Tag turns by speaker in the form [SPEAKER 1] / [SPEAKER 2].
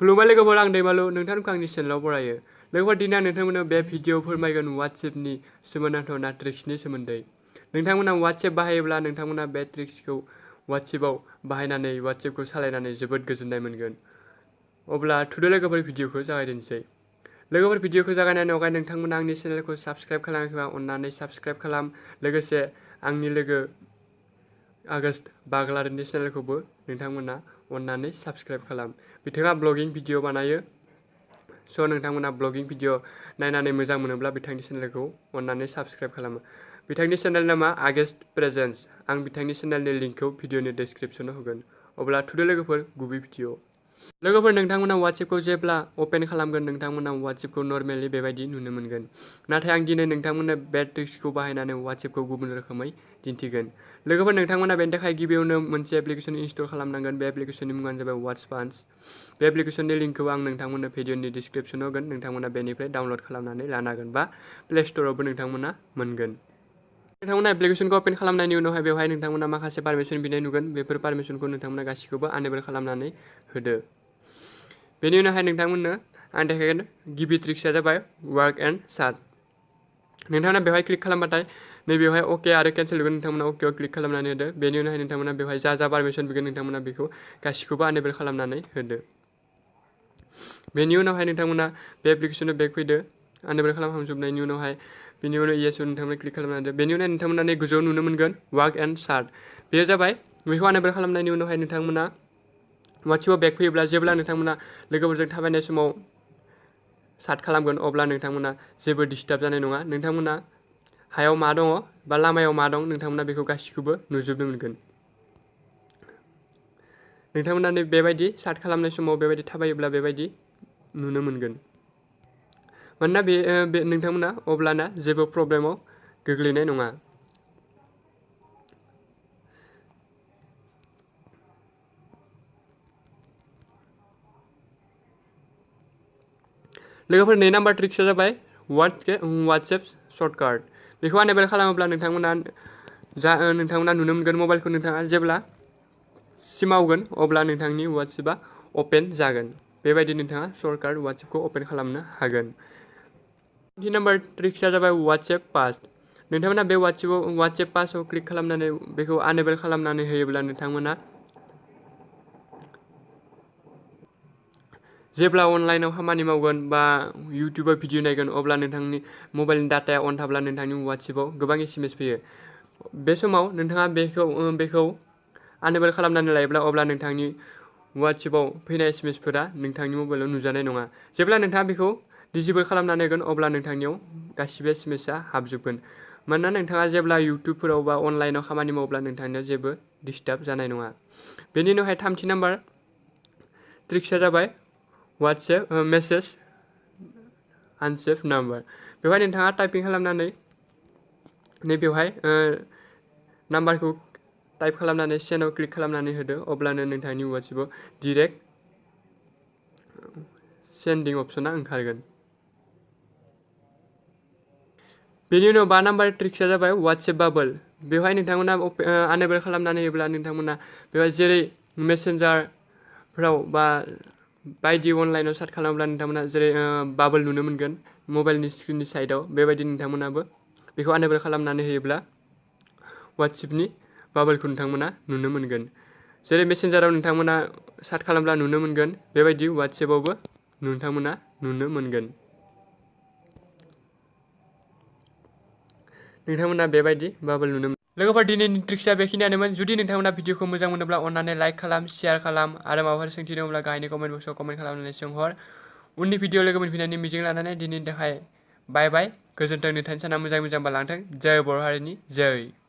[SPEAKER 1] खुलुमबाय लोगोफोर, आं दैमालु, नोंथांखौ आंनि चेनेलाव बरायो। लोगोफोर, दिनै आं नोंथांमोननो बे भिडिअ फोरमायगोन वाट्सएपनि सोमोनांथाव ट्रिक्सनि सोमोन्दै। नोंथांमोना वाट्सएप बाहायोब्ला नोंथांमोना बे ट्रिक्सखौ वाट्सएपआव बाहायनानै वाट्सएपखौ सालायनानै जोबोद गोजोननाय मोनगोन। अब्ला थुदो लोगोफोर, भिडिअखौ जागायदिनोसै। लोगोफोर, भिडिअखौ जागायनायनि अनगायै नोंथांमोना आंनि चेनेलखौ साबस्क्राइब खालामाखैबा अन्नानै साबस्क्राइब खालाम। लोगोसे आंनि लोगो आगस्ट बाग्लारिनि चेनेलखौबो नोंथांमोना अन्नानै साबस्क्राइब खालाम। बिथाङा ब्लगिं भिडिअ बानायो, स' नोंथांमोना ब्लगिं भिडिअ नायनानै मोजां मोनोब्ला बिथांनि चेनेलखौ अन्नानै साबस्क्राइब खालामो। बिथांनि चेनेल नामा आगस्ट प्रेजेन्स। आं बिथांनि चेनेलनि लिंकखौ भिडिअनि डिसक्रिपसनाव होगोन। अब्ला थुदो लोगोफोर, गुबै भिडिअ। लोगोफोर, नोंथांमोना वाट्सएपखौ जेब्ला अपेन खालामगोन नोंथांमोना वाट्सएपखौ नर्मेलि बेबायदि नुनो मोनगोन। नाथाय आं दिनै नोंथांमोननो बे ट्रिक्सखौ बाहायनानै वाट्सएपखौ गुबुन रोखोमै दिन्थिगोन। लोगोफोर, नोंथांमोना बेनि थाखाय गिबियावनो मोनसे एप्लिकेसन इनस्टल खालामनांगोन। बे एप्लिकेसननि मुङानो जाबाय वाट्सपान्स। बे एप्लिकेसननि लिंकखौ आं नोंथांमोननो भिडिअनि डिसक्रिपसनाव होगोन। नोंथांमोना बेनिफ्राय डाउनलड खालामनानै लानो हागोन बा प्ले स्ट'रावबो नोंथांमोना मोनगोन। नोंथांमोना एप्लिकेसनखौ अपेन खालामनायनि उनावहाय बेवहाय नोंथांमोना माखासे पारमिसन बिनाय नुगोन। बेफोर पारमिसनखौ नोंथांमोना गासिखौबो आनेबल खालामनानै होदो। बेनि उनावहाय नोंथांमोननो आं देखायगोन गिबि ट्रिक्सआ जाबाय वार्क एन्ड चाट। नोंथांमोना बेवहाय क्लिक खालामबाथाय नैबेवहाय अके आरो केन्सेल होगोन। नोंथांमोना अकेआव क्लिक खालामनानै होदो। बेनि उनावहाय नोंथांमोना बेवहाय जा पारमिसन बिगोन नोंथांमोना बेखौ गासिखौबो आनेबल खालामनानै होदो। बेनि उनावहाय नोंथांमोना बे एप्लिकेसनाव बेक फैदो। आनेबल खालामखांजोबनायनि उनावहाय बेनि उनाव इएसआव नोंथांमोना क्लिक खालामनानै होदो। बेनि उनाव नोंथांमोना नै गोजौआव नुनो मोनगोन वार्क एन्ड चाट। बेयो जाबाय बेखौ आनेबल खालामनायनि उनावहाय नोंथांमोना वाट्सएपआव बेक फैयोब्ला जेब्ला नोंथांमोना लोगोफोरजों थाबायनाय समाव चाट खालामगोन अब्ला नोंथांमोना जेबो डिस्टार्ब जानाय नङा। नोंथांमोना हायाव मा दङ बा लामायाव मा दं नोंथांमोना बेखौ गासिखौबो नुजोबनो मोनगोन। नोंथांमोना बेबायदि चाट खालामनाय समाव बेबायदि थाबायोब्ला बेबायदि नुनो मोनगोन। मानोना बे नोंथांमोना अब्लाना जेबो प्रब्लेमाव गोग्लैनाय नङा। लोगोफोर, 2 नाम्बार ट्रिक्सआ जाबाय वाट्सएप सर्टकाट। बेखौ आनेबल खालामोब्ला नोंथांमोना नुनो मोनगोन मबाइलखौ नोंथाङा जेब्ला सिमावगोन अब्ला नोंथांनि वाट्सएपआ अपेन जागोन। बेबायदि नोंथाङा सर्टकाट वाट्सएपखौ अपेन खालामनो हागोन। 3 नाम्बार ट्रिक्सआ जाबाय वाट्सएप पास। नोंथांमोना बे वाट्सएप पासआव क्लिक खालामनानै बेखौ आनेबल खालामनानै होयोब्ला नोंथांमोना जेब्ला अनलाइनाव खामानि मावगोन बा इउटुबाव भिडिअ नायगोन अब्ला नोंथांनि मबाइलनि डाटाया अन थाब्ला नोंथांनि वाट्सएपआव गोबां एसएमएस फैयो। बे समाव नोंथाङा बेखौ आनेबल खालामनानै लायोब्ला अब्ला नोंथांनि वाट्सएपआव फैनाय एसएमएसफोरा नोंथांनि मबाइलाव नुजानाय नङा। जेब्ला नोंथाङा बेखौ डिसेबल खालामनानै होगोन अब्ला नोंथांनियाव गासिबो एसएमएसआ हाबजोबगोन। मानोना नोंथाङा जेब्ला इउटुबफोराव बा अनलाइनाव खामानि मावब्ला नोंथांनियाव जेबो डिस्टार्ब जानाय नङा। बेनि उनावहाय 3थि नाम्बार ट्रिक्सआ जाबाय वाट्सएप मेसेज आनसेभ नाम्बार। बेवहाय नोंथाङा टाइपिं खालामनानै नैबेवहाय नाम्बारखौ टाइप खालामनानै सेन्डआव क्लिक खालामनानै होदो। अब्लानो नोंथांनि वाट्सएपआव डिरेक्ट सेन्डिं अपसना ओंखारगोन। बेनि उनाव 5 नाम्बार ट्रिक्सआ जाबाय वाट्सएप बाबल। बेवहाय नोंथांमोना आनेबल खालामनानै होयोब्ला नोंथांमोना बेवहाय जेरै मेसेन्जारफ्राव बा बायदि अनलाइनाव चाट खालामोब्ला नोंथांमोना जेरै बाबल नुनो मोनगोन मबाइलनि स्क्रिननि साइडआव। बेबायदि नोंथांमोनाबो बेखौ आनेबल खालामनानै होयोब्ला वाट्सएपनि बाबलखौ नोंथांमोना नुनो मोनगोन। जेरै मेसेन्जाराव नोंथांमोना चाट खालामब्ला नुनो मोनगोन बेबायदि वाट्सएपआवबो नोंथांमोना नुनो मोनगोन। नोंथांमोना बेबायदि बाबल नुनो मोनो। लोगोफोर, दिनैनि ट्रिक्सआ बेखिनियानोमोन। जुदि नोंथांमोना भिडिअखौ मोजां मोनोब्ला अन्नानै लाइक खालाम, शेयार खालाम आरो माबाफोर सोंथि दङब्ला गाहायनि कमेन्ट बक्सआव कमेन्ट खालामनानै सोंहर। उननि भिडिअ लोगो मोनफिननायनि मिजिं लानानै दिनैनि थाखाय बाय बाय। गोजोन्थों। नोंथांनि साना मोजां बारलांथों। जय बर' हारिनि जय।